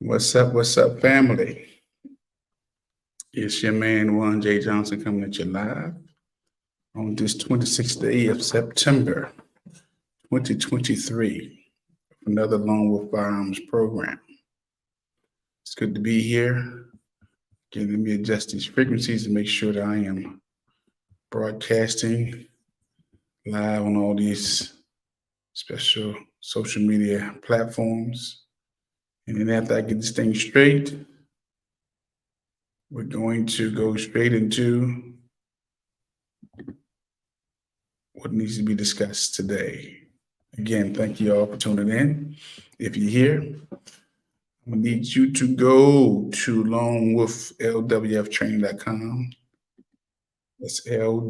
What's up, family? It's your man, Juan J. Johnson, coming at you live on this 26th day of September, 2023, another Lone Wolf Firearms program. It's good to be here. Again, let me adjust these frequencies to make sure that I am broadcasting live on all these special social media platforms. And then after I get this thing straight, we're going to go straight into what needs to be discussed today. Again, thank you all for tuning in. If you're here, I'm gonna need you to go to lonewolflwftraining.com. That's L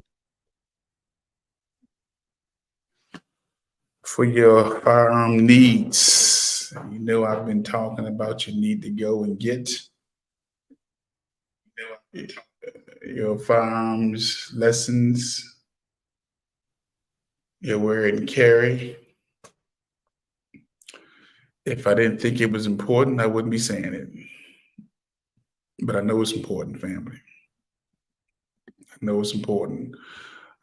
for your firearm needs. You know, I've been talking about you need to go and get your firearms lessons, your wear and carry. If I didn't think it was important, I wouldn't be saying it. But I know it's important, family. I know it's important.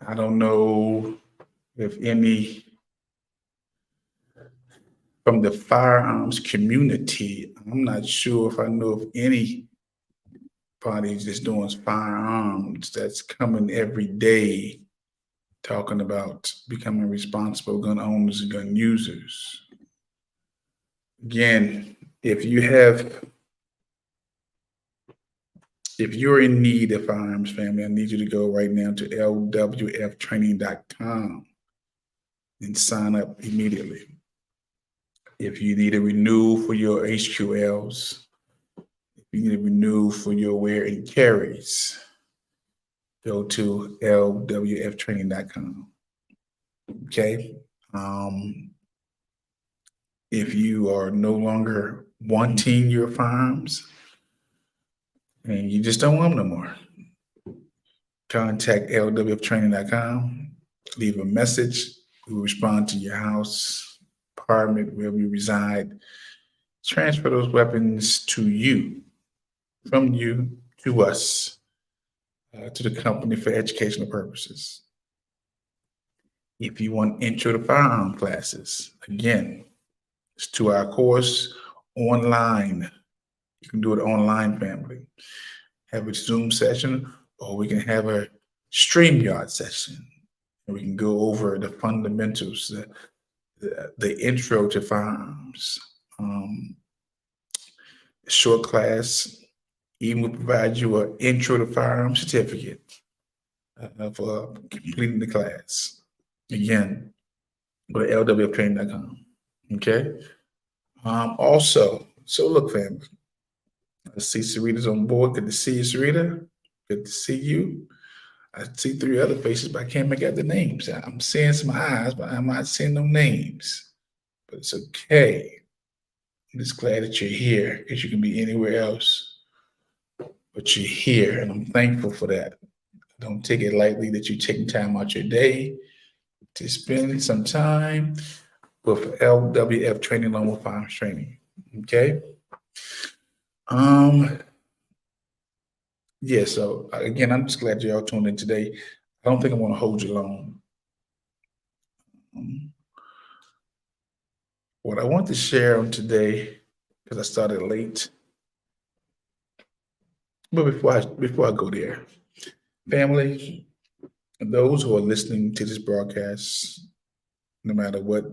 I don't know if any from the firearms community, I'm not sure if I know of any parties that's doing firearms that's coming every day talking about becoming responsible gun owners and gun users. Again, if you're in need of firearms, family, I need you to go right now to lwftraining.com and sign up immediately. If you need a renew for your HQLs, if you need a renew for your wear and carries, go to lwftraining.com. Okay. If you are no longer wanting your firearms and you just don't want them no more, contact lwftraining.com, leave a message. We'll respond to your house, apartment, wherever you reside, transfer those weapons to you, from you to us, to the company for educational purposes. If you want intro to firearm classes, again, it's 2-hour course online. You can do it online, family. Have a Zoom session, or we can have a StreamYard session. And we can go over the fundamentals, the intro to firearms. Short class, even will provide you an intro to firearms certificate for completing the class. Again, go to lwftraining.com. Okay. Also, so look, family, I see Sarita's on board. Good to see you, Sarita. Good to see you. I see 3 other faces, but I can't make out the names. I'm seeing some eyes, but I'm not seeing no names. But it's okay. I'm just glad that you're here, because you can be anywhere else, but you're here, and I'm thankful for that. Don't take it lightly that you're taking time out your day to spend some time with LWF Training, Lone Wolf Firearms Training. Okay. Yeah, so again, I'm just glad y'all tuned in today. I don't think I want to hold you long. What I want to share on today, because I started late, but before I go there, family, those who are listening to this broadcast, no matter what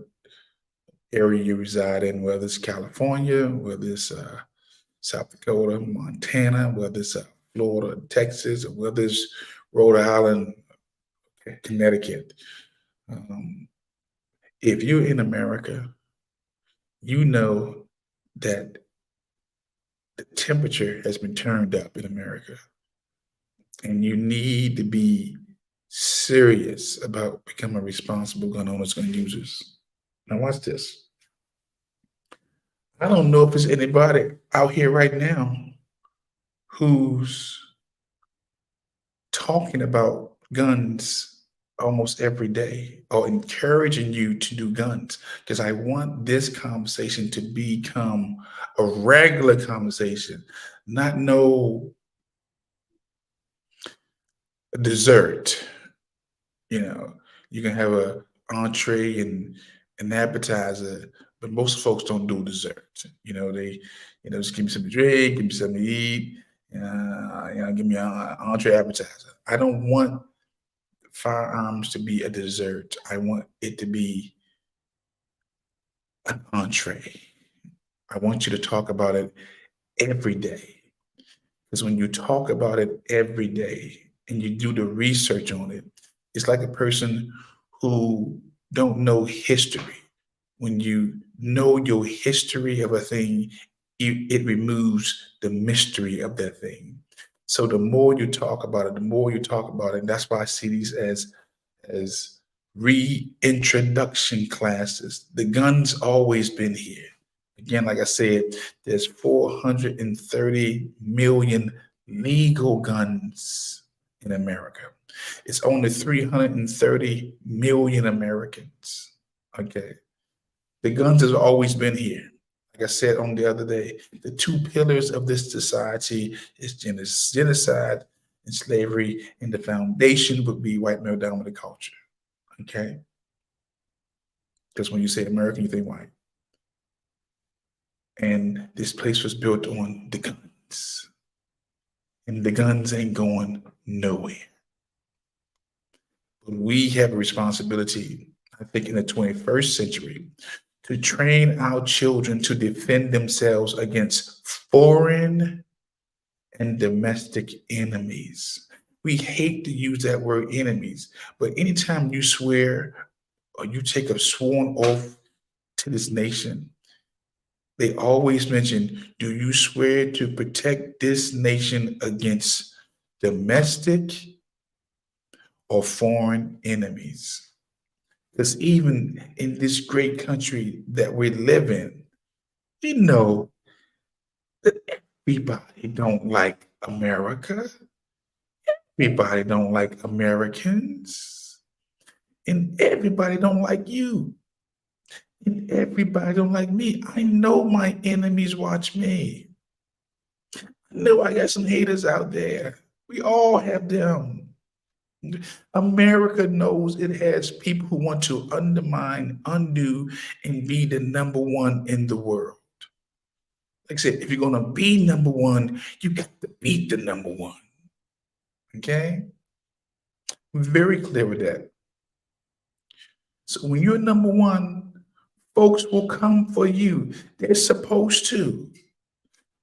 area you reside in, whether it's California, whether it's South Dakota, Montana, whether it's Florida, Texas, or whether it's Rhode Island, Connecticut. If you're in America, you know that the temperature has been turned up in America, and you need to be serious about becoming responsible gun owners, gun users. Now watch this. I don't know if there's anybody out here right now who's talking about guns almost every day or encouraging you to do guns because I want this conversation to become a regular conversation, not no dessert. You know, you can have a entree and an appetizer, but most folks don't do dessert. Just give me something to drink, give me something to eat, give me an entree appetizer. I don't want firearms to be a dessert. I want it to be an entree. I want you to talk about it every day. Because when you talk about it every day and you do the research on it, it's like a person who don't know history. When you know your history of a thing, it removes the mystery of that thing. So the more you talk about it, the more you talk about it. And that's why I see these as reintroduction classes. The gun's always been here. Again, like I said, there's 430 million legal guns in America. It's only 330 million Americans. Okay. The guns has always been here. Like I said on the other day, the two pillars of this society is genocide and slavery, and the foundation would be white male dominant culture. Okay? Because when you say American, you think white. And this place was built on the guns. And the guns ain't going nowhere. But we have a responsibility, I think, in the 21st century to train our children to defend themselves against foreign and domestic enemies. We hate to use that word enemies, but anytime you swear or you take a sworn oath to this nation, they always mention, do you swear to protect this nation against domestic or foreign enemies? Because even in this great country that we live in, we know that everybody don't like America. Everybody don't like Americans. And everybody don't like you. And everybody don't like me. I know my enemies watch me. I know I got some haters out there. We all have them. America knows it has people who want to undermine, undo, and be the number one in the world. Like I said, if you're going to be number one, you got to beat the number one. Okay? I'm very clear with that. So when you're number one, folks will come for you. They're supposed to.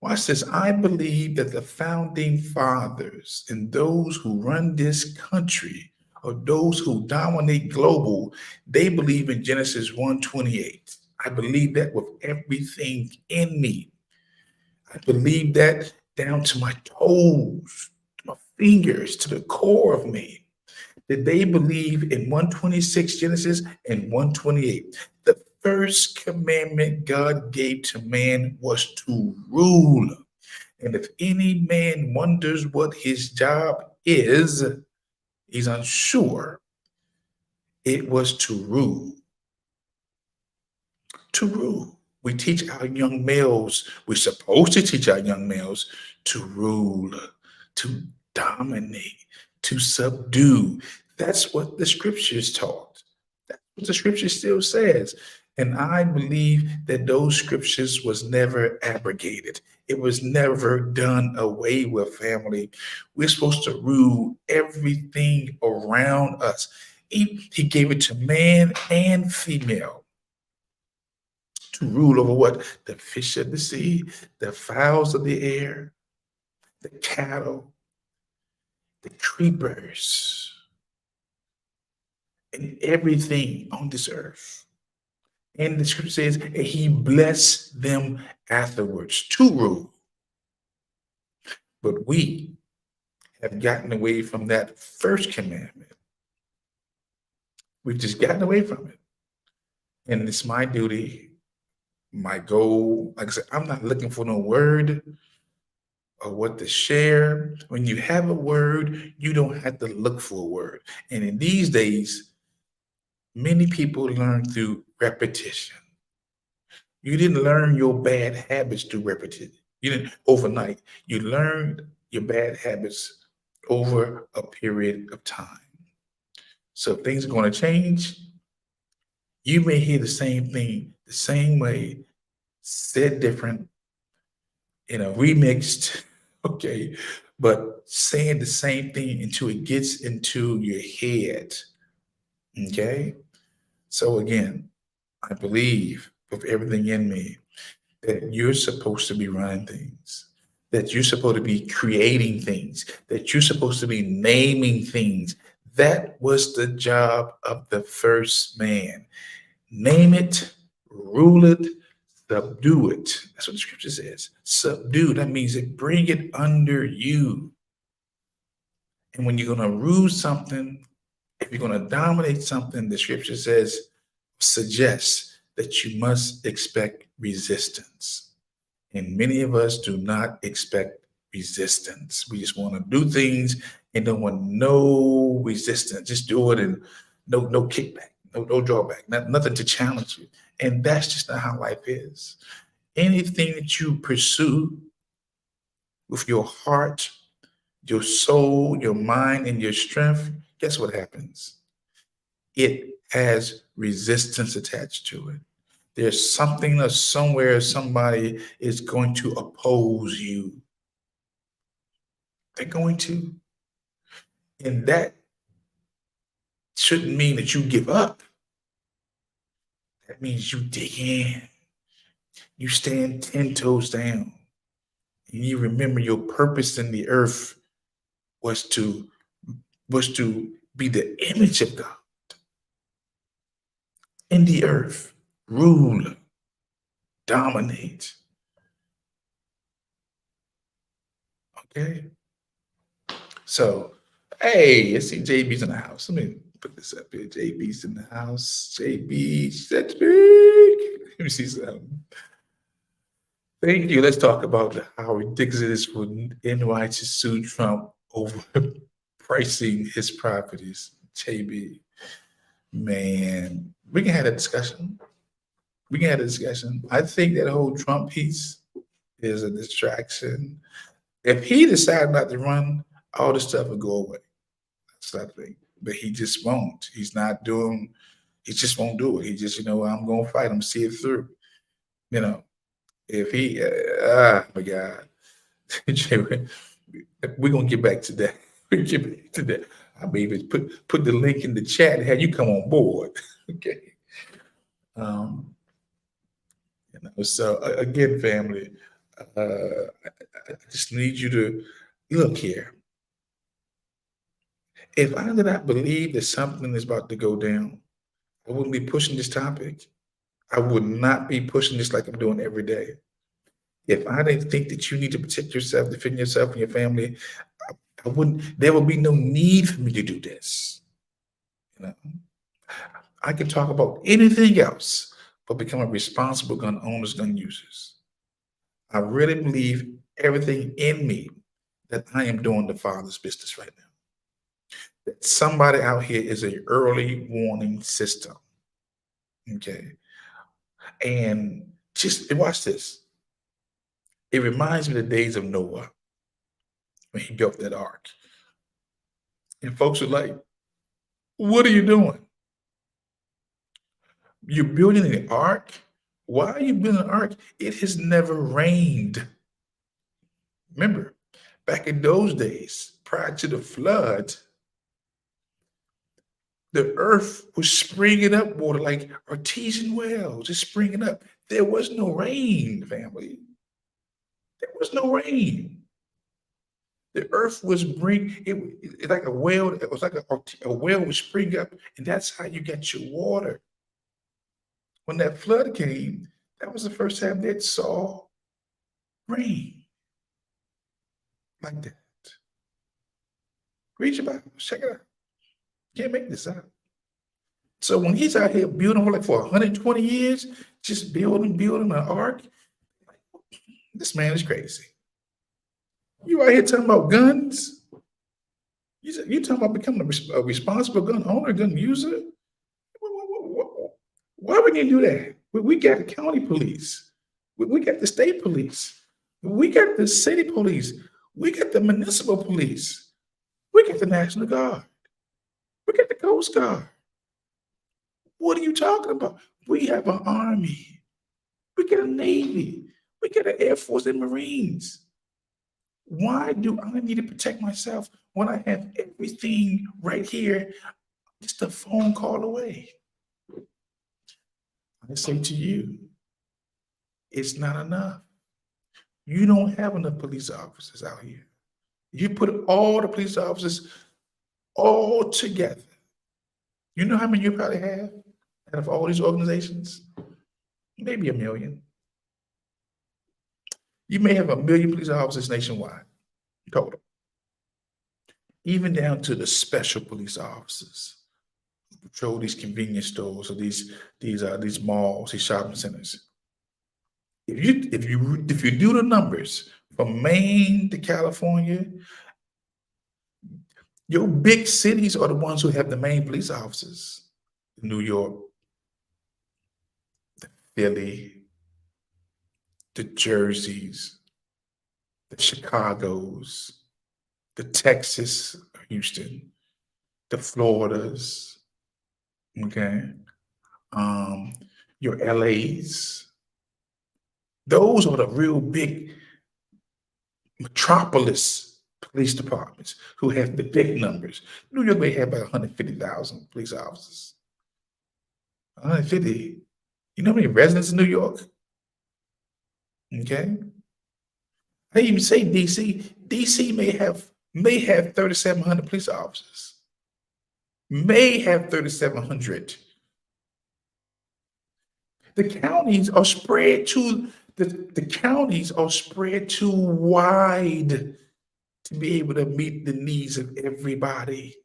Watch this. I believe that the founding fathers and those who run this country or those who dominate global, they believe in Genesis 1:28. I believe that with everything in me. I believe that down to my toes, my fingers, to the core of me. That they believe in 126 Genesis and 128. The first commandment God gave to man was to rule. And if any man wonders what his job is, he's unsure. It was to rule. To rule. We teach our young males, we're supposed to teach our young males to rule, to dominate, to subdue. That's what the scriptures taught. That's what the scripture still says. And I believe that those scriptures was never abrogated. It was never done away with, family. We're supposed to rule everything around us. He gave it to man and female to rule over what? The fish of the sea, the fowls of the air, the cattle, the creepers, and everything on this earth. And the scripture says, and he blessed them afterwards to rule. But we have gotten away from that first commandment. We've just gotten away from it. And it's my duty, my goal. Like I said, I'm not looking for no word or what to share. When you have a word, you don't have to look for a word. And in these days, many people learn through repetition. You didn't learn your bad habits through repetition. You didn't overnight. You learned your bad habits over a period of time. So if things are going to change, you may hear the same thing the same way, said different, remixed, okay, but saying the same thing until it gets into your head, okay? So again, I believe with everything in me that you're supposed to be running things, that you're supposed to be creating things, that you're supposed to be naming things. That was the job of the first man. Name it, rule it, subdue it. That's what the scripture says. Subdue. That means that bring it under you. And when you're going to rule something, if you're going to dominate something, the scripture suggests that you must expect resistance. And many of us do not expect resistance. We just want to do things and don't want no resistance. Just do it and no kickback, no drawback, nothing to challenge you. And that's just not how life is. Anything that you pursue with your heart, your soul, your mind, and your strength, guess what happens? It has resistance attached to it. There's something or somewhere somebody is going to oppose you. They're going to. And that shouldn't mean that you give up. That means you dig in. You stand 10 toes down. And you remember your purpose in the earth was to be the image of God in the earth, rule, dominate. Okay? So, hey, I see JB's in the house. Let me put this up here. JB's in the house. JB, let's speak. Let me see something. Thank you. Let's talk about how ridiculous it is for NY to sue Trump over pricing his properties. JB, man, we can have a discussion. I think that whole Trump piece is a distraction. If he decided not to run, all this stuff would go away. That's what I think. But he just won't. He just won't do it. He just, I'm going to fight him, see it through. If he, my God, we're going to get back to that. We'll get back to that. I may even put the link in the chat and have you come on board. Okay. So again, family, I just need you to look here. If I did not believe that something is about to go down, I wouldn't be pushing this topic. I would not be pushing this like I'm doing every day. If I didn't think that you need to protect yourself, defend yourself and your family, there would be no need for me to do this. I can talk about anything else, but become a responsible gun owners, gun users. I really believe everything in me that I am doing the Father's business right now. That somebody out here is an early warning system. Okay. And just watch this. It reminds me of the days of Noah when he built that ark. And folks are like, what are you doing? You're building an ark? Why are you building an ark? It has never rained. Remember, back in those days, prior to the flood, the earth was springing up water like artesian wells, just springing up. There was no rain, family. There was no rain. The earth was it like a well. It was like a well would spring up, and that's how you get your water. When that flood came, that was the first time they saw rain like that. Read your Bible, check it out. Can't make this up. So when he's out here building like for 120 years, just building an ark, this man is crazy. You out here talking about guns? You talking about becoming a responsible gun owner, gun user? Why would you do that? We got the county police. We got the state police. We got the city police. We got the municipal police. We got the National Guard. We got the Coast Guard. What are you talking about? We have an army. We got a navy. We got an Air Force and Marines. Why do I need to protect myself when I have everything right here, just a phone call away? I say to you, it's not enough. You don't have enough police officers out here. You put all the police officers all together. You know how many you probably have out of all these organizations? Maybe 1 million. You may have 1 million police officers nationwide, total. Even down to the special police officers who patrol these convenience stores or these malls, these shopping centers. If you do the numbers from Maine to California, your big cities are the ones who have the main police officers. New York, Philly, the Jerseys, the Chicagos, the Texas, Houston, the Floridas, okay, your LAs. Those are the real big metropolis police departments who have the big numbers. New York may have about 150,000 police officers. 150. You know how many residents in New York? Okay. I even say DC. DC may have 3,700 police officers. May have 3,700. The counties are spread too. The counties are spread too wide to be able to meet the needs of everybody.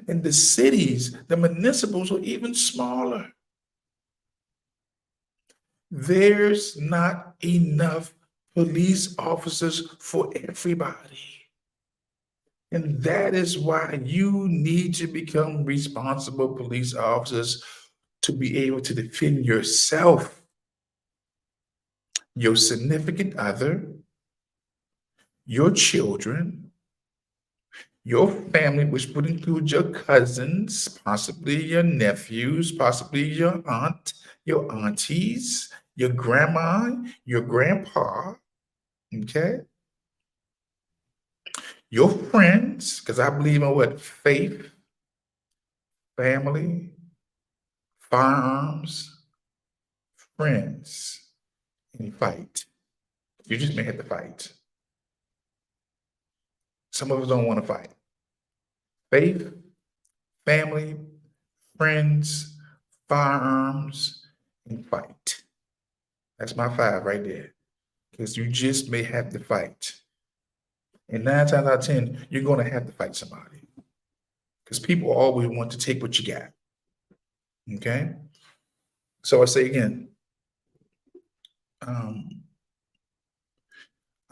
And the cities, the municipals are even smaller. There's not enough police officers for everybody. And that is why you need to become responsible police officers to be able to defend yourself, your significant other, your children, your family, which would include your cousins, possibly your nephews, possibly your aunt, your aunties, your grandma, your grandpa, okay? Your friends, because I believe in what? Faith, family, firearms, friends, and fight. You just may have to fight. Some of us don't want to fight. Faith, family, friends, firearms, and fight. That's my 5 right there. Because you just may have to fight. And 9 times out of 10, you're going to have to fight somebody. Because people always want to take what you got. Okay? So I say again, I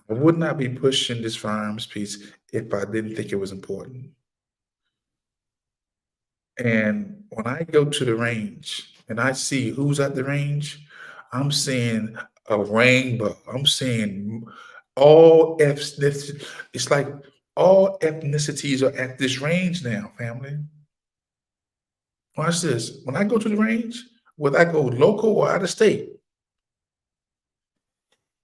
would not be pushing this firearms piece if I didn't think it was important. And when I go to the range and I see who's at the range, I'm seeing a rainbow. I'm seeing all ethnicities. It's like all ethnicities are at this range now, family. Watch this. When I go to the range, whether I go local or out of state,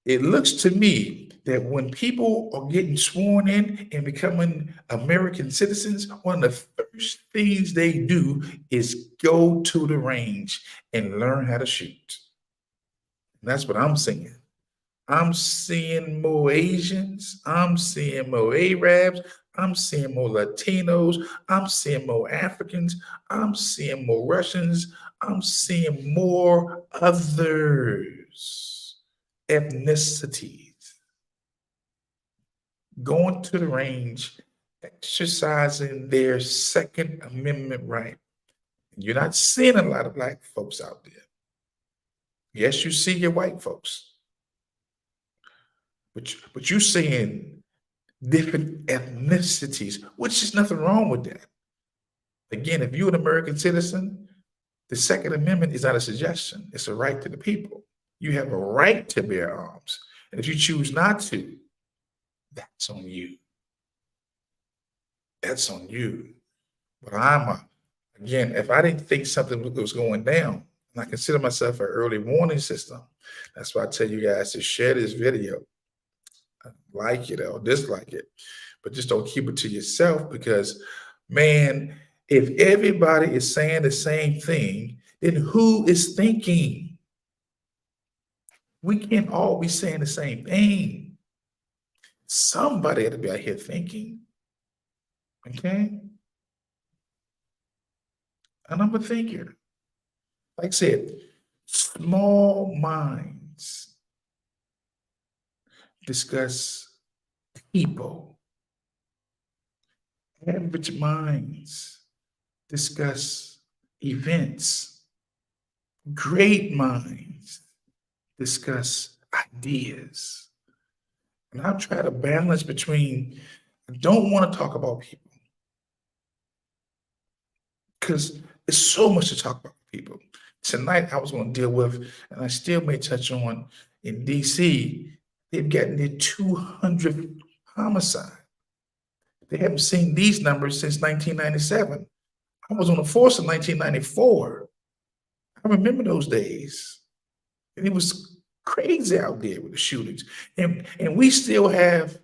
it looks to me that when people are getting sworn in and becoming American citizens, one of the first things they do is go to the range and learn how to shoot. And that's what I'm seeing. I'm seeing more Asians. I'm seeing more Arabs. I'm seeing more Latinos. I'm seeing more Africans. I'm seeing more Russians. I'm seeing more others, ethnicities going to the range, exercising their Second Amendment right. You're not seeing a lot of black folks out there. Yes, you see your white folks. But you saying different ethnicities, which is nothing wrong with that. Again, if you're an American citizen, the Second Amendment is not a suggestion, it's a right to the people. You have a right to bear arms. And if you choose not to, that's on you. That's on you. But again, if I didn't think something was going down, and I consider myself an early warning system, that's why I tell you guys to share this video, like it or dislike it, but just don't keep it to yourself because, man, if everybody is saying the same thing, then who is thinking? We can't all be saying the same thing. Somebody had to be out here thinking. Okay? And I'm a thinker. Like I said, small minds discuss people. Average minds discuss events. Great minds discuss ideas. And I try to balance between, I don't want to talk about people because there's so much to talk about people. Tonight, I was going to deal with, and I still may touch on, in DC, they've gotten their 200th homicide. They haven't seen these numbers since 1997. I was on the force in 1994. I remember those days. And it was crazy out there with the shootings. And we still have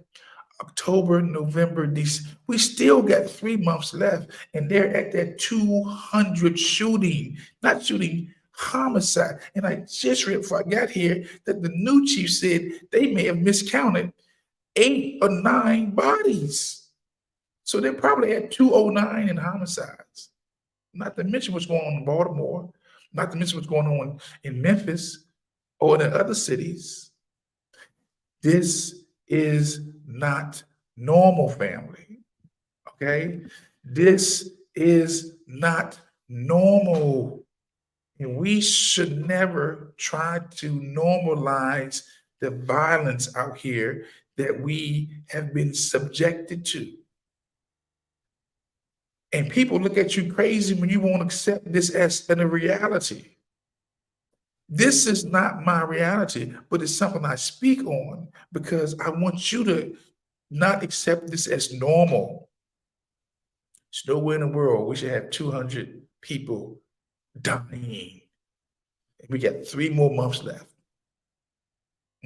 October, November, December. We still got 3 months left, and they're at that 200 shooting, not shooting, homicide. And I just read before I got here that the new chief said they may have miscounted 8 or 9 bodies. So they're probably at 209 in homicides. Not to mention what's going on in Baltimore, not to mention what's going on in Memphis or in the other cities. This is not normal, family. Okay? This is not normal. And we should never try to normalize the violence out here that we have been subjected to. And people look at you crazy when you won't accept this as a reality. This is not my reality, but it's something I speak on because I want you to not accept this as normal. There's nowhere in the world we should have 200 people dying. We got 3 more months left.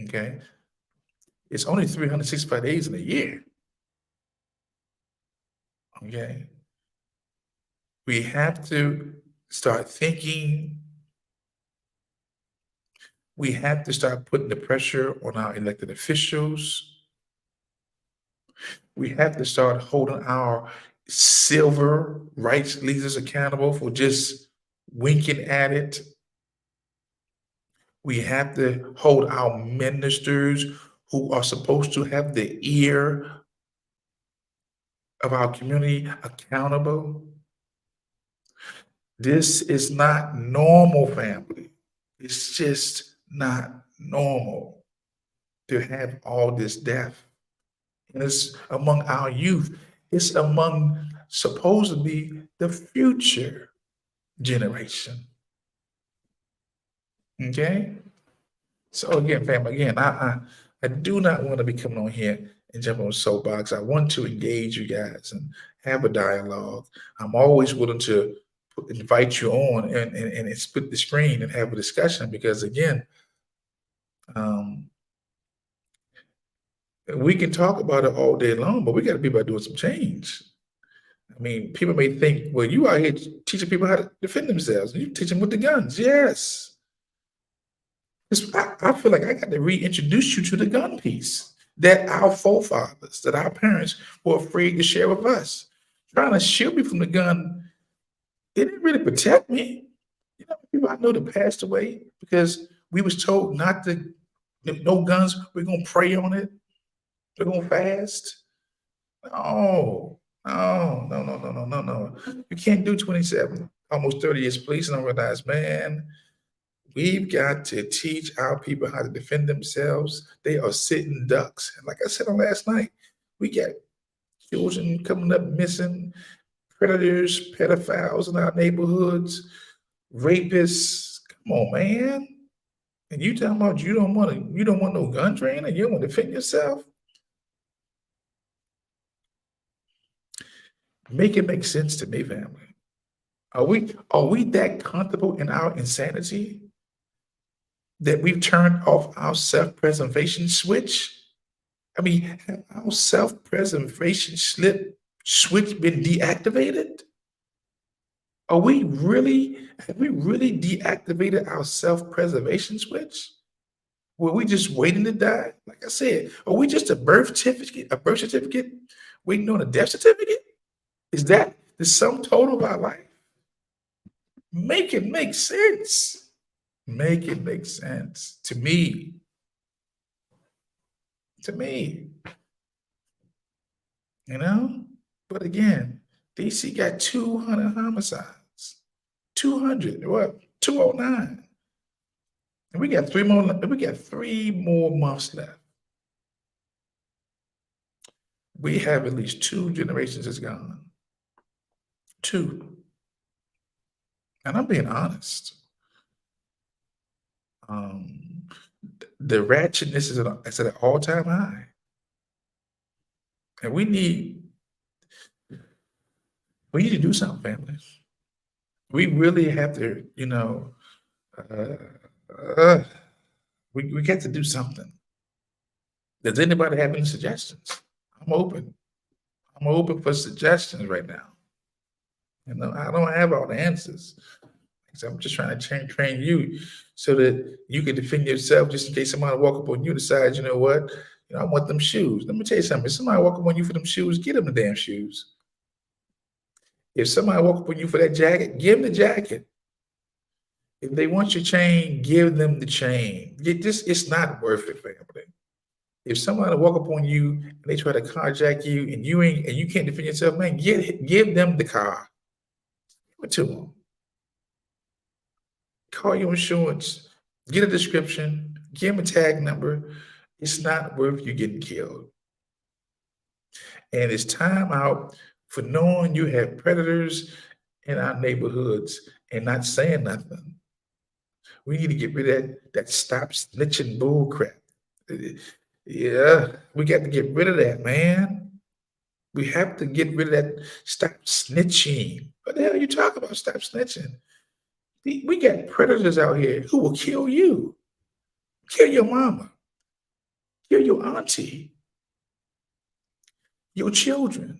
Okay? It's only 365 days in a year. Okay? We have to start thinking. We have to start putting the pressure on our elected officials. We have to start holding our civil rights leaders accountable for just winking at it. We have to hold our ministers who are supposed to have the ear of our community accountable. This is not normal, family. It's just not normal to have all this death. And it's among our youth. It's among supposedly the future generation. Okay? So again, family, I do not want to be coming on here and jump on a soapbox. I want to engage you guys and have a dialogue. I'm always willing to invite you on and split the screen and have a discussion because again, we can talk about it all day long, but we got to be about doing some change. I mean, people may think, well, you out here teaching people how to defend themselves. You teach them with the guns. Yes. I feel like I got to reintroduce you to the gun piece that our forefathers, that our parents were afraid to share with us. Trying to shield me from the gun, it didn't really protect me. You know, people I know that passed away because we was told not to, no guns, we're going to pray on it. We're going to fast. No. You can't do 27, almost 30 years police and I realize, man, We've got to teach our people how to defend themselves. They are sitting ducks. And like I said on last night, we got children coming up missing, predators, pedophiles in our neighborhoods, rapists. Come on, man. And you talking about you don't want no gun training, you don't want to defend yourself? Make it make sense to me, family. Are we that comfortable in our insanity that we've turned off our self-preservation switch? I mean, have our self-preservation switch been deactivated? Have we really deactivated our self-preservation switch? Were we just waiting to die? Like I said, are we just a birth certificate waiting on a death certificate? Is that the sum total of our life? Make it make sense. Make it make sense to me. To me, you know? But again, DC got 200 homicides. 200, what? 209. And we got 3 more months left. We have at least 2 generations that's gone. 2. And I'm being honest. The ratchetness is at an all-time high. And we need to do something, family. We really have to, uh, uh, we got to do something. Does anybody have any suggestions? I'm open. I'm open for suggestions right now. I don't have all the answers. So I'm just trying to train you so that you can defend yourself just in case somebody walk up on you and decides, you know what, I want them shoes. Let me tell you something. If somebody walk up on you for them shoes, get them the damn shoes. If somebody walk up on you for that jacket, give them the jacket. If they want your chain, give them the chain. It's not worth it, family. If somebody walk up on you and they try to carjack you and you can't defend yourself, man, give them the car. Give it to them. Call your insurance, get a description, give them a tag number. It's not worth you getting killed. And it's time out for knowing you have predators in our neighborhoods and not saying nothing. We need to get rid of that stop snitching bull crap. Yeah, we got to get rid of that, man. We have to get rid of that stop snitching. What the hell are you talking about, stop snitching? We got predators out here who will kill you, kill your mama, kill your auntie, your children.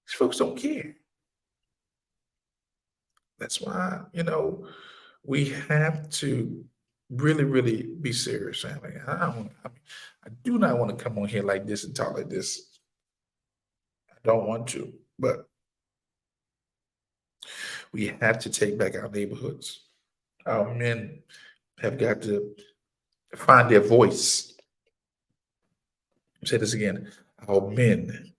These folks don't care. That's why, we have to really, really be serious, family. I do not want to come on here like this and talk like this. I don't want to, but we have to take back our neighborhoods. Our men have got to find their voice. Say this again. Our men,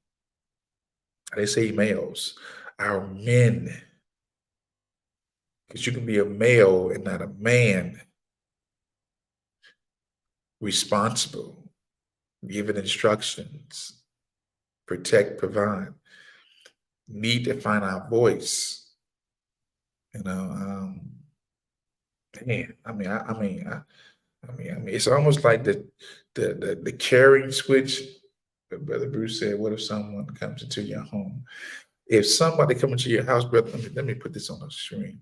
they say males, our men, because you can be a male and not a man. Responsible, giving instructions, protect, provide. Need to find our voice. Man, it's almost like the carrying switch. Brother Bruce said, "What if someone comes into your home? If somebody comes into your house, brother, let me put this on the screen.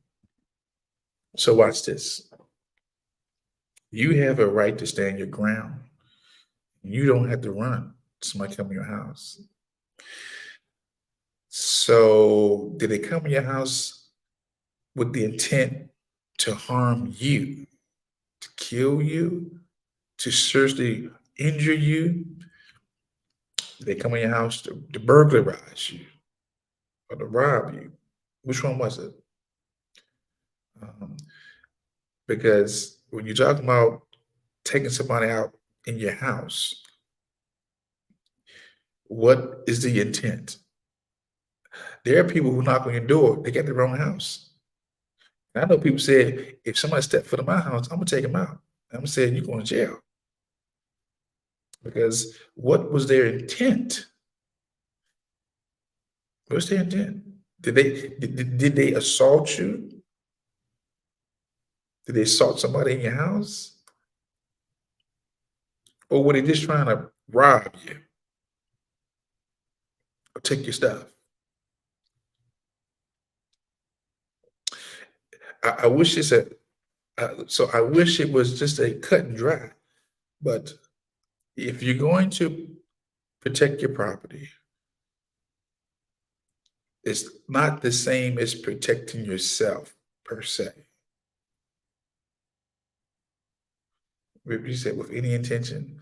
So watch this. You have a right to stand your ground. You don't have to run. Somebody come in your house. So did they come in your house with the intent to harm you, to kill you, to seriously injure you? Did they come in your house to burglarize you or to rob you? Which one was it? Because when you're talking about taking somebody out in your house, what is the intent? There are people who knock on your door, they get their own house. And I know people said, if somebody step foot in my house, I'm gonna take him out. I'm saying you're going to jail because what was their intent? What's their intent? Did they assault you? Did they assault somebody in your house? Or were they just trying to rob you or take your stuff? I wish it's so I wish it was just a cut and dry. But if you're going to protect your property, it's not the same as protecting yourself per se. You said with any intention,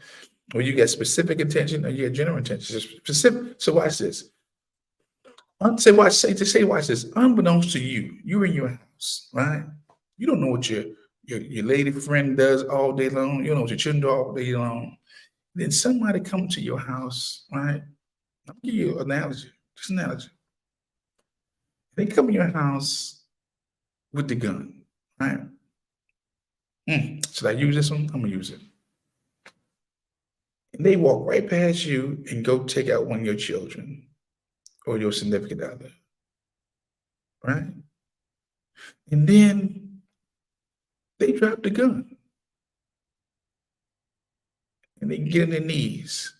or you got specific intention, or you got general intention. Specific. So watch this. Watch this. Unbeknownst to you, you're in your house, right? You don't know what your lady friend does all day long. You don't know what your children do all day long. Then somebody come to your house, right? I'll give you an analogy. Just an analogy. They come in your house with the gun, right? Should I use this one? I'm gonna use it. And they walk right past you and go take out one of your children or your significant other, right? And then they drop the gun and they get on their knees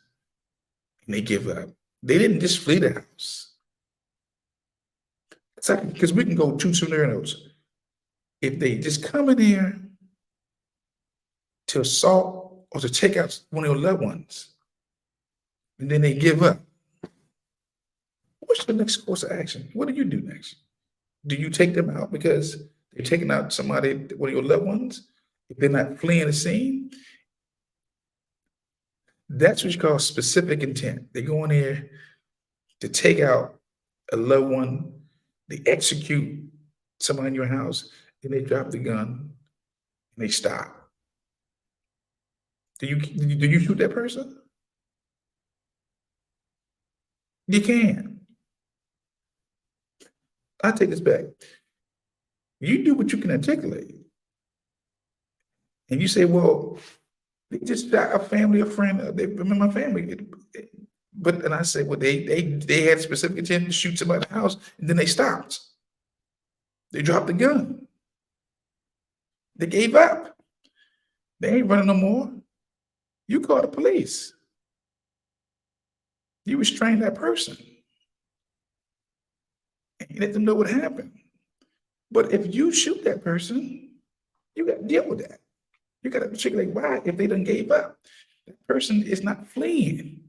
and they give up. They didn't just flee the house. Because we can go two scenarios. If they just come in here to assault or to take out one of your loved ones, and then they give up, what's the next course of action? What do you do next? Do you take them out because they're taking out somebody, one of your loved ones? If they're not fleeing the scene, that's what you call specific intent. They go in there to take out a loved one, they execute somebody in your house, and they drop the gun and they stop. Do you shoot that person? You can. I take this back. You do what you can articulate. And you say, well, they just shot a family, a friend, they remember my family. But and I say, well, they had specific intent to shoot somebody in the house, and then they stopped. They dropped the gun. They gave up. They ain't running no more. You call the police. You restrain that person. And you let them know what happened. But if you shoot that person, you got to deal with that. You got to articulate why if they done gave up. That person is not fleeing.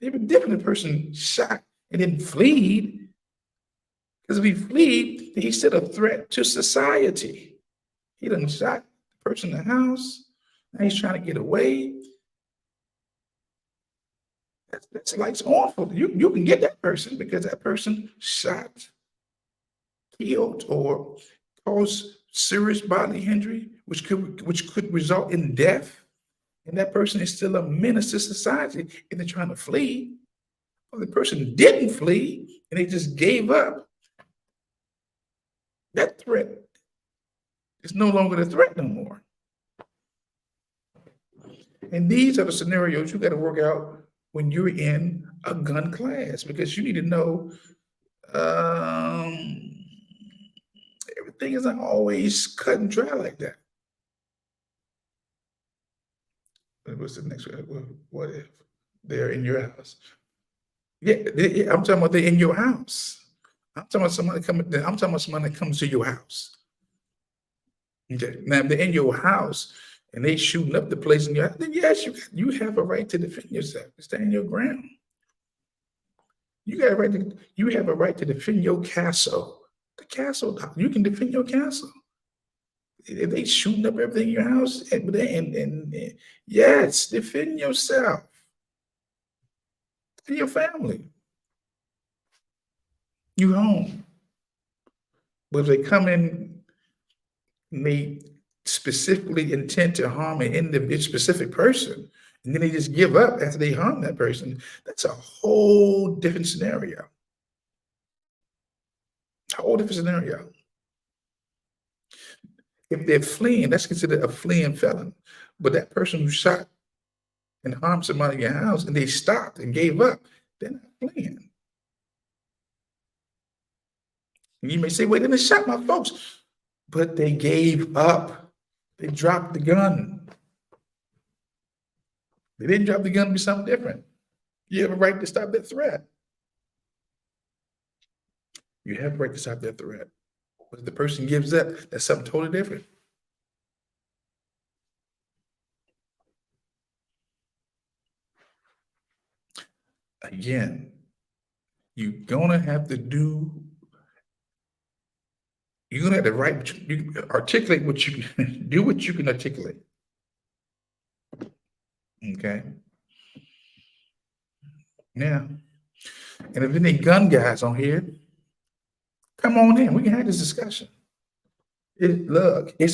They were different. The person shot and then fled. Because if he fled, then he's still a threat to society. He done shot the person in the house. Now he's trying to get away. That's like it's awful. You can get that person because that person shot, killed, or caused serious bodily injury, which could result in death. And that person is still a menace to society and they're trying to flee. Or the person didn't flee and they just gave up. That threat is no longer a threat no more. And these are the scenarios you got to work out when you're in a gun class, because you need to know everything isn't always cut and dry like that. What's the next one? What if they're in your house? Yeah, I'm talking about they're in your house. I'm talking about somebody coming. I'm talking about somebody that comes to your house. Okay, now if they're in your house and they shooting up the place in your house, then yes, you have a right to defend yourself, to stand your ground. You have a right to defend your castle. The castle, you can defend your castle. If they shooting up everything in your house, and yes, defend yourself and your family. You home. But if they come in and they specifically intend to harm an individual specific person, and then they just give up after they harm that person, that's a whole different scenario. A whole different scenario. If they're fleeing, that's considered a fleeing felon. But that person who shot and harmed somebody in your house and they stopped and gave up, they're not fleeing. And you may say, "Wait, they didn't shot my folks," but they gave up. They dropped the gun. They didn't drop the gun to be something different. You have a right to stop that threat. You have a right to stop that threat. But if the person gives up, that's something totally different. Again, you're gonna have to do. You're gonna have to write. You articulate what you do. What you can articulate. Okay. Yeah. And if any gun guys on here, come on in. We can have this discussion. Look, it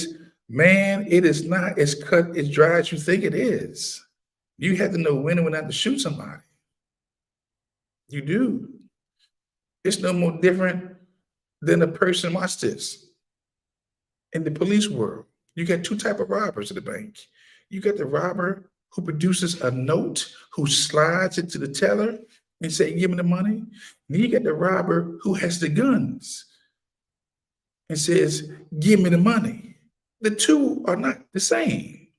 is not as cut as dry as you think it is. You have to know when and when not to shoot somebody. You do. It's no more different than a person. Watch this. In the police world, you got two type of robbers at the bank. You got the robber who produces a note, who slides it to the teller and say, "Give me the money." And then you got the robber who has the guns and says, "Give me the money." The two are not the same.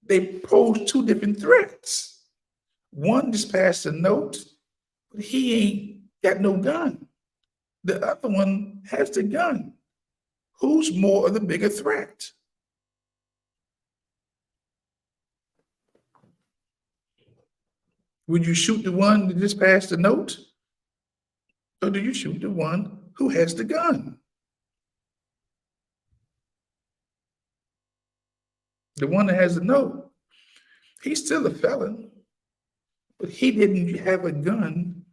They pose two different threats. One just passed a note, but he ain't got no gun. The other one has the gun. Who's more of the bigger threat? Would you shoot the one that just passed the note? Or do you shoot the one who has the gun? The one that has the note, he's still a felon, but he didn't have a gun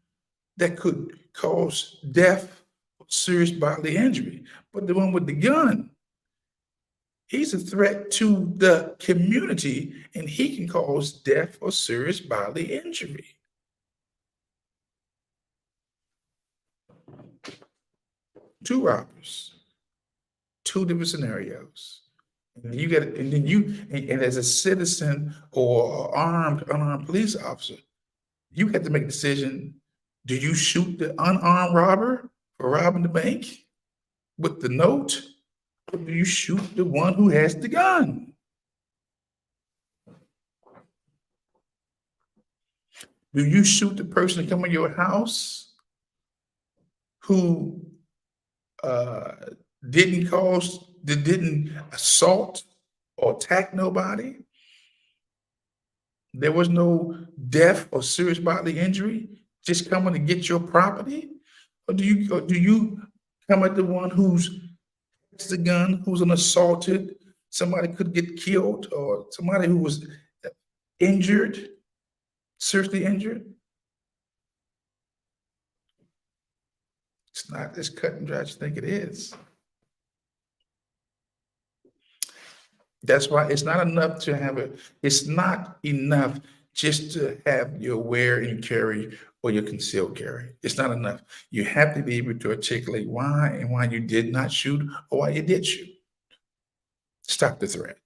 that could cause death or serious bodily injury. But the one with the gun, he's a threat to the community and he can cause death or serious bodily injury. Two robbers, two different scenarios. And you get, and then and as a citizen or unarmed police officer, you have to make a decision. Do you shoot the unarmed robber for robbing the bank with the note? Or do you shoot the one who has the gun? Do you shoot the person that come in your house who didn't assault or attack nobody? There was no death or serious bodily injury, just coming to get your property? Or do you come at the one who's the gun, who's an assaulted, somebody could get killed, or somebody who was injured, seriously injured? It's not as cut and dry as you think it is. That's why it's not enough to have it's not enough just to have your wear and carry or your concealed carry. It's not enough. You have to be able to articulate why and why you did not shoot or why you did shoot. Stop the threat.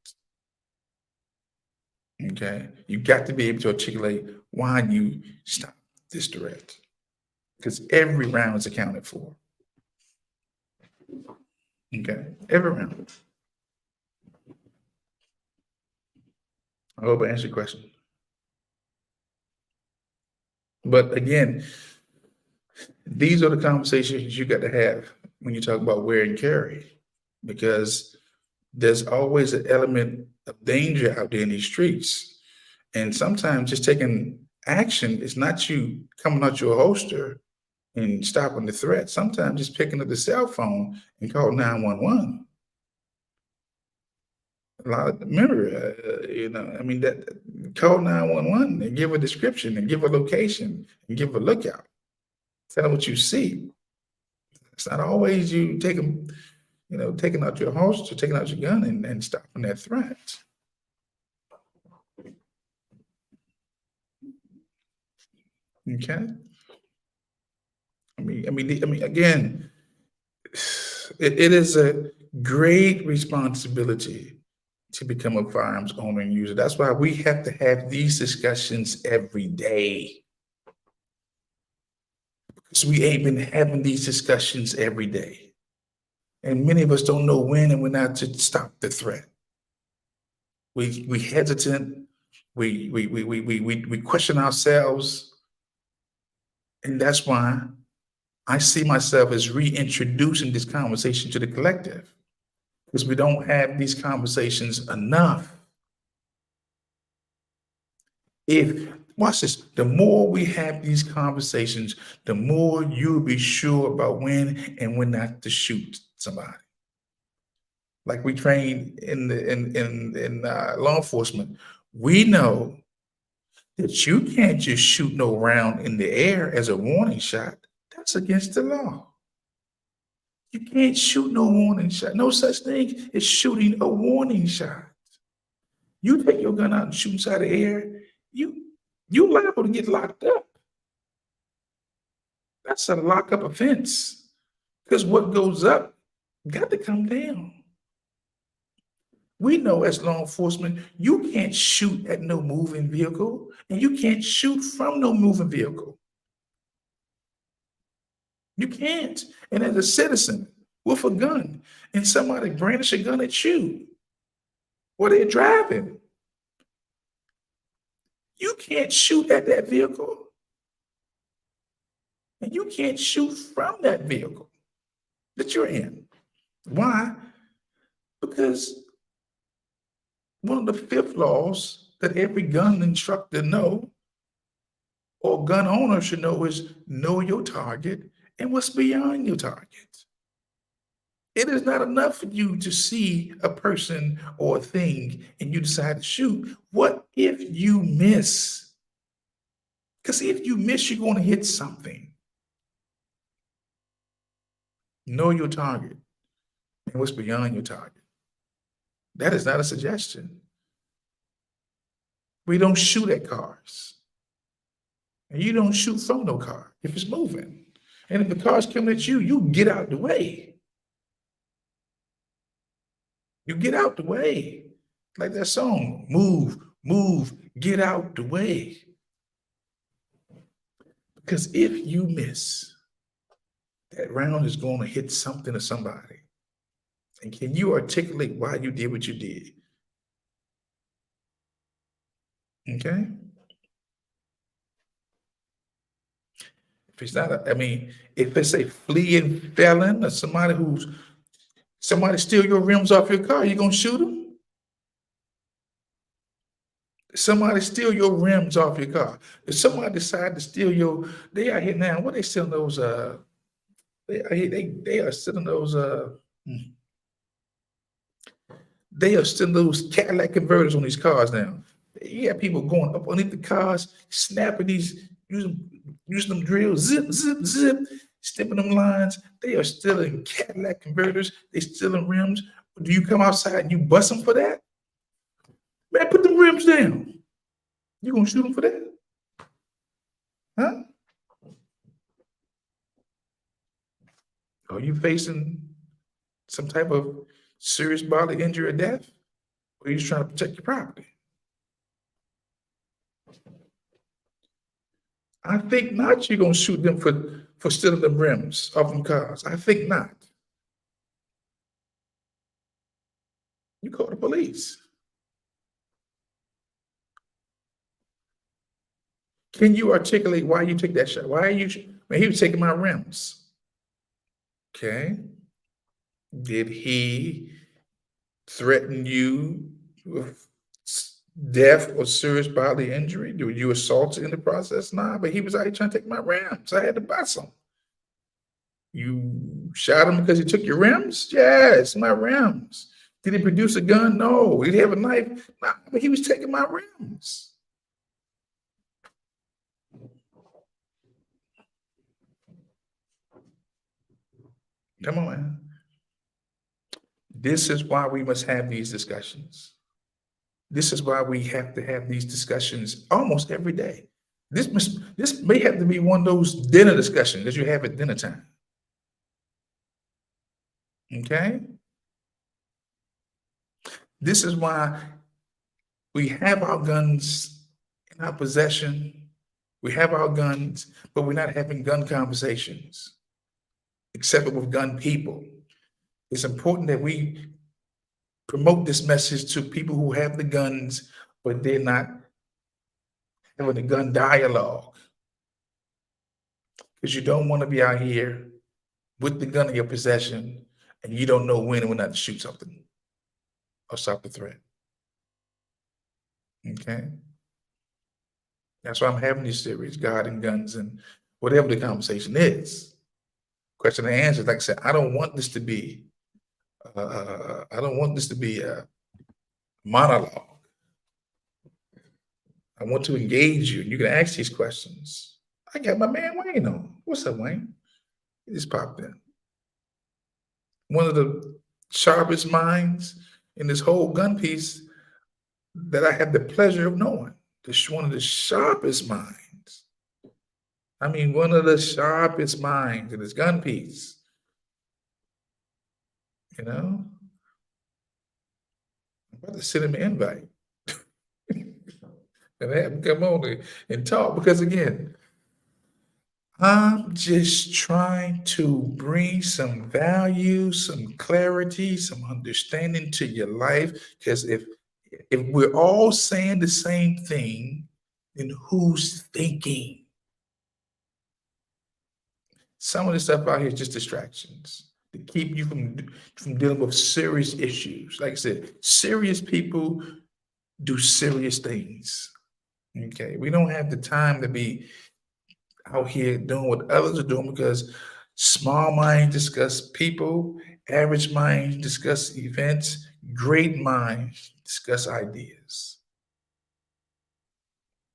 Okay. You got to be able to articulate why you stop this threat. Because every round is accounted for. Okay. Every round. I hope I answered your question. But again, these are the conversations you got to have when you talk about wear and carry, because there's always an element of danger out there in these streets. And sometimes just taking action is not you coming out your holster and stopping the threat. Sometimes just picking up the cell phone and call 911. Remember, that call 911 and give a description and give a location and give a lookout. Tell them what you see. It's not always you taking out your holster, taking out your gun and stopping that threat. Okay. Again, it is a great responsibility to become a firearms owner and user. That's why we have to have these discussions every day. Because we ain't been having these discussions every day. And many of us don't know when and when not to stop the threat. We hesitant, we question ourselves. And that's why I see myself as reintroducing this conversation to the collective, because we don't have these conversations enough. Watch this, the more we have these conversations, the more you'll be sure about when and when not to shoot somebody. Like we train in law enforcement, we know that you can't just shoot no round in the air as a warning shot. That's against the law. You can't shoot no warning shot. No such thing as shooting a warning shot. You take your gun out and shoot inside the air, you liable to get locked up. That's a lockup offense. Because what goes up got to come down. We know as law enforcement, you can't shoot at no moving vehicle, and you can't shoot from no moving vehicle. You can't. And as a citizen with a gun, and somebody brandish a gun at you while they're driving, you can't shoot at that vehicle. And you can't shoot from that vehicle that you're in. Why? Because one of the fifth laws that every gun instructor know, or gun owner should know, is know your target and what's beyond your target. It is not enough for you to see a person or a thing and you decide to shoot. What if you miss? Because if you miss, you're going to hit something. Know your target and what's beyond your target. That is not a suggestion. We don't shoot at cars. And you don't shoot from no car if it's moving. And if the car's coming at you, you get out the way. You get out the way. Like that song, move, move, get out the way. Because if you miss, that round is going to hit something or somebody. And can you articulate why you did what you did? Okay? If it's not, if it's a fleeing felon or somebody steal your rims off your car, you gonna shoot them? Somebody steal your rims off your car. If somebody decide to steal they are here now. What they stealing those? They are stealing those. They are still those Cadillac converters on these cars now. You have people going up underneath the cars, snapping using them drills, zip, zip, zip, snipping them lines. They are stealing Cadillac converters. They stealing rims. Do you come outside and you bust them for that? Man, put them rims down. You gonna shoot them for that? Huh? Are you facing some type of serious bodily injury or death? Or are you just trying to protect your property? I think not you're going to shoot them for stealing the rims off them cars. I think not. You call the police. Can you articulate why you took that shot? Why are you, he was taking my rims. Okay. Did he threaten you with death or serious bodily injury? Were you assaulted in the process? Nah, but he was out here trying to take my rims. I had to bust him. You shot him because he took your rims? Yeah, it's my rims. Did he produce a gun? No. Did he have a knife? Nah, but he was taking my rims. Come on, man. This is why we must have these discussions. This is why we have to have these discussions almost every day. This may have to be one of those dinner discussions that you have at dinner time. Okay? This is why we have our guns in our possession. We have our guns, but we're not having gun conversations, except with gun people. It's important that we promote this message to people who have the guns, but they're not having a gun dialogue. Because you don't want to be out here with the gun in your possession and you don't know when and when not to shoot something or stop the threat. Okay? That's why I'm having these series, God and Guns, and whatever the conversation is. Question and answer. Like I said, I don't want this to be a monologue. I want to engage you. You can ask these questions. I got my man Wayne on. What's up, Wayne? He just popped in. One of the sharpest minds in this whole gun piece that I have the pleasure of knowing. One of the sharpest minds. I mean, one of the sharpest minds in this gun piece. You know? I'm about to send him an invite. And have him come on and talk. Because again, I'm just trying to bring some value, some clarity, some understanding to your life. Because if we're all saying the same thing, then who's thinking? Some of the stuff out here is just distractions to keep you from dealing with serious issues. Like I said, serious people do serious things. Okay, we don't have the time to be out here doing what others are doing because small minds discuss people, average minds discuss events, great minds discuss ideas.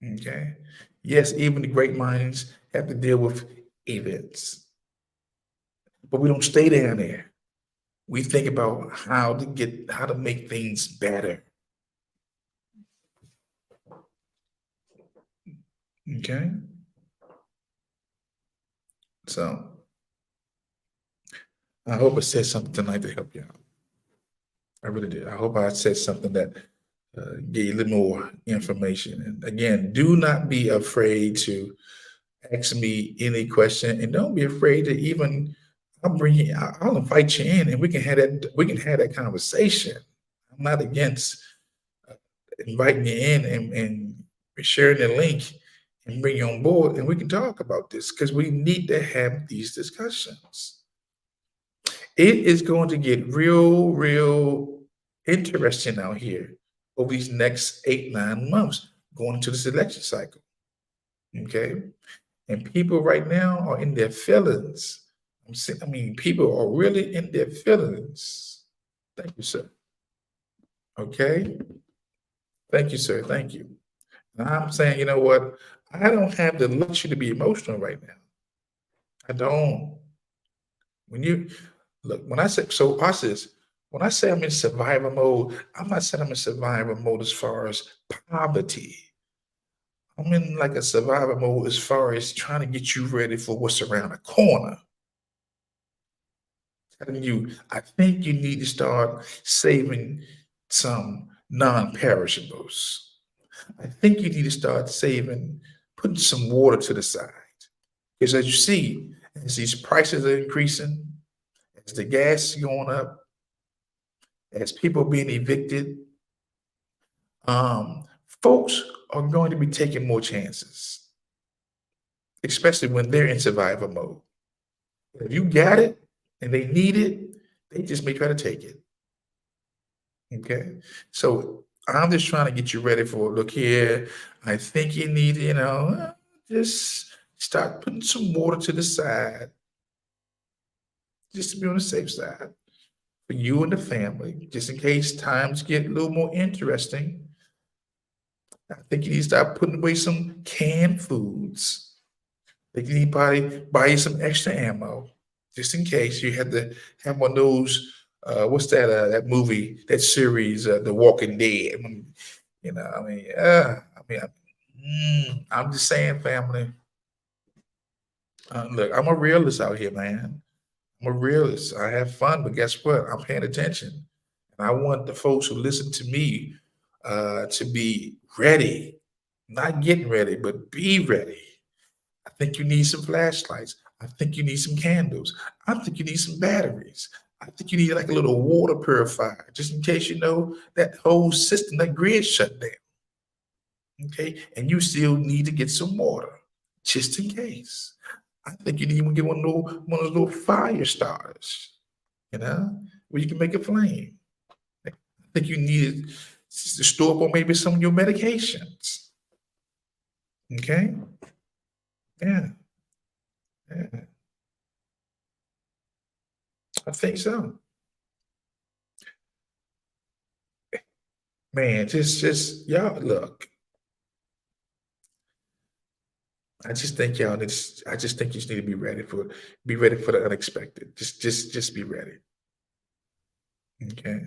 Okay. Yes, even the great minds have to deal with events, but we don't stay down there. We think about how to make things better. Okay. So I hope I said something tonight to help you out. I really did. I hope I said something that gave you a little more information. And again, do not be afraid to ask me any question, and don't be afraid to even. I'll invite you in, and we can have that. We can have that conversation. I'm not against inviting you in and sharing the link and bring you on board, and we can talk about this because we need to have these discussions. It is going to get real interesting out here over these next 8-9 months going into this election cycle. Okay. And people right now are in their feelings. I mean, people are really in their feelings. Thank you, sir. Okay. Thank you, sir. Thank you. And I'm saying, you know what? I don't have the luxury to be emotional right now. I don't. When you look, when I say so, when I say I'm in survival mode, I'm not saying I'm in survival mode as far as poverty. I'm in like a survival mode as far as trying to get you ready for what's around the corner. Telling you, I think you need to start saving some non-perishables. I think you need to start saving, putting some water to the side. Because as you see, as these prices are increasing, as the gas is going up, as people being evicted, folks are going to be taking more chances, especially when they're in survival mode. If you got it and they need it, they just may try to take it. Okay. So I'm just trying to get you ready for look here. I think you need, just start putting some water to the side just to be on the safe side for you and the family, just in case times get a little more interesting. I think you need to start putting away some canned foods. I think you need to probably buy you some extra ammo, just in case you had to have one of those. What's that movie, that series, The Walking Dead? I'm just saying, family. Look, I'm a realist out here, man. I'm a realist. I have fun, but guess what? I'm paying attention. And I want the folks who listen to me to be ready, not getting ready, but be ready. I think you need some flashlights. I think you need some candles. I think you need some batteries. I think you need like a little water purifier, just in case that whole system, that grid shut down. Okay, and you still need to get some water, just in case. I think you need to get one of those little fire starters, where you can make a flame. I think you need to store up on maybe some of your medications. Okay, yeah, yeah, I think so. Man, just y'all look. I just think you just need to be ready for the unexpected. Just be ready. Okay.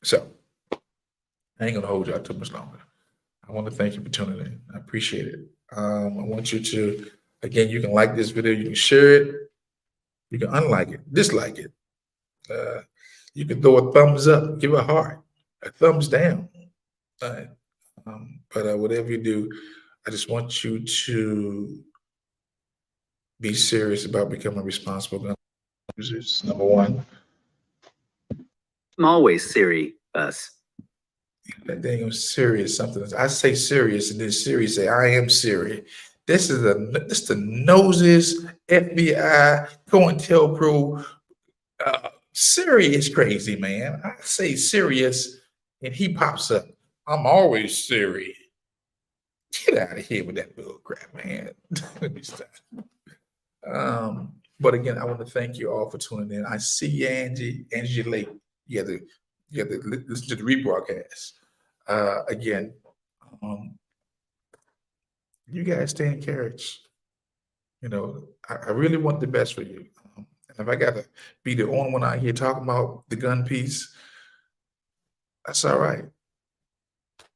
So I ain't gonna hold y'all too much longer. I want to thank you for tuning in. I appreciate it. I want you to, again, you can like this video, you can share it, you can unlike it, dislike it. You can throw a thumbs up, give a heart, a thumbs down. But whatever you do, I just want you to be serious about becoming responsible gun users. Number one. I'm always Siri us. That dang serious something. I say serious, and then Siri say, "I am Siri." This is the noses, FBI, COINTELPRO. Siri is crazy, man. I say serious, and he pops up. I'm always Siri. Get out of here with that bull crap, man. Let me stop. But again, I want to thank you all for tuning in. I see you, Angie Lake. You have to listen to the rebroadcast. Again, you guys stay encouraged. I really want the best for you. And if I got to be the only one out here talking about the gun piece, that's all right.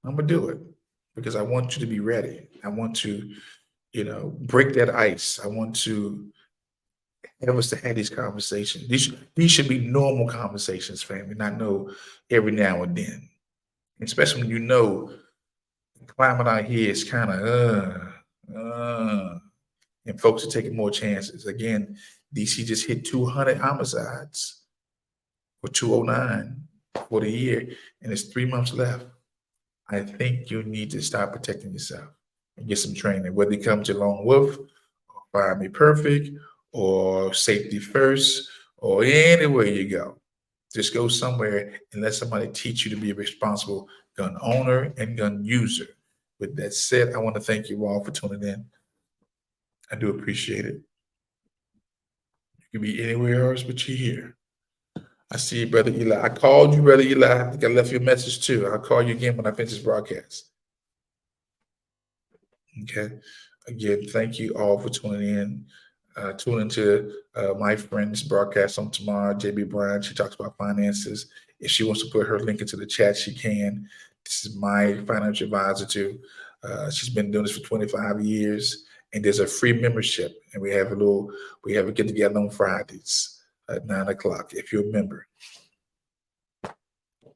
I'm going to do it because I want you to be ready. I want to, break that ice. I want to have us to have these conversations. These should be normal conversations, family, not no every now and then. Especially when the climate out here is kind of and folks are taking more chances. Again, DC just hit 200 homicides or 209 for the year, and it's 3 months left. I think you need to start protecting yourself and get some training, whether it comes to Lone Wolf, or Find Me Perfect, or Safety First, or anywhere you go. Just go somewhere and let somebody teach you to be a responsible gun owner and gun user. With that said, I want to thank you all for tuning in. I do appreciate it. You can be anywhere else but you're here. I see you, Brother Eli. I called you, Brother Eli. I think I left you a message too. I'll call you again when I finish this broadcast. Okay. Again, thank you all for tuning in. Tune into my friend's broadcast on tomorrow, JB Bryan. She talks about finances. If she wants to put her link into the chat, she can. This is my financial advisor too. She's been doing this for 25 years, and there's a free membership. And we have a get together on Fridays at 9 o'clock. If you're a member,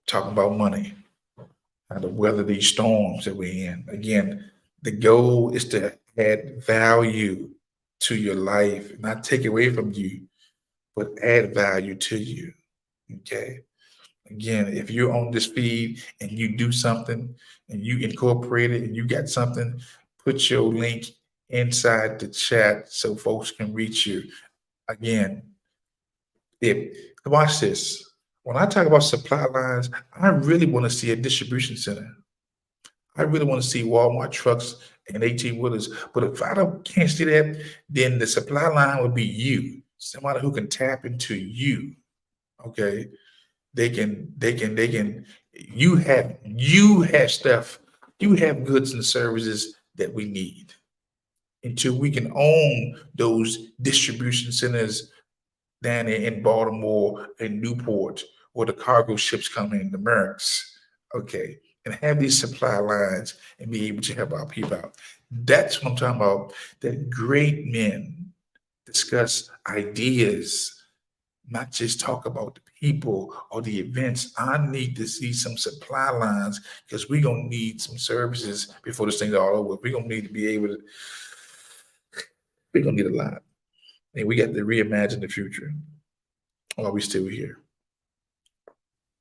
talking about money, how to weather these storms that we're in. Again, the goal is to add value to your life, not take away from you, but add value to you. Okay. Again, if you're on this feed and you do something and you incorporate it and you got something, put your link inside the chat so folks can reach you. Again, watch this. When I talk about supply lines, I really want to see a distribution center. I really want to see Walmart trucks and 18-wheelers. But if can't see that, then the supply line would be you, somebody who can tap into you. Okay. You have stuff, you have goods and services that we need. Until we can own those distribution centers down there in Baltimore and Newport, where the cargo ships come in, the Mercs, okay, and have these supply lines and be able to help our people out. That's what I'm talking about, that great men discuss ideas, not just talk about the people or the events. I need to see some supply lines because we're going to need some services before this thing's all over. We're going to need to be able to, we're going to need a lot. And we got to reimagine the future while we're still here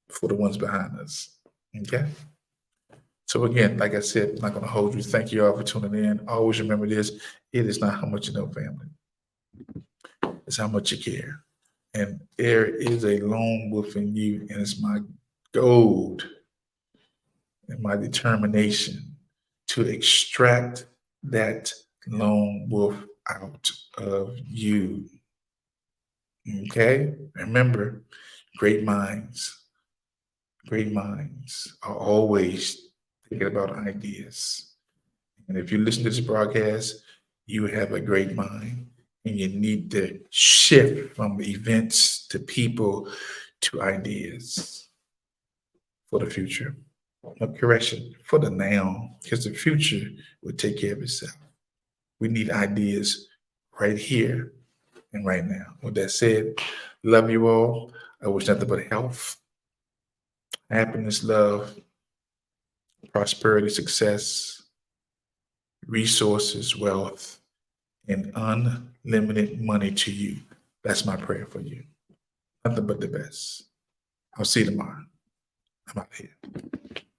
for the ones behind us. Okay? So again, like I said, I'm not going to hold you. Thank you all for tuning in. Always remember this. It is not how much you know, family. It's how much you care. And there is a lone wolf in you, and it's my gold and my determination to extract that lone wolf out of you. Okay? Remember, great minds are always thinking about ideas. And if you listen to this broadcast, you have a great mind and you need to shift from events to people to ideas for the future. No correction, for the now, because the future will take care of itself. We need ideas right here and right now. With that said, love you all. I wish nothing but health, happiness, love, prosperity, success, resources, wealth, and unlimited money to you. That's my prayer for you. Nothing but the best. I'll see you tomorrow. I'm out here.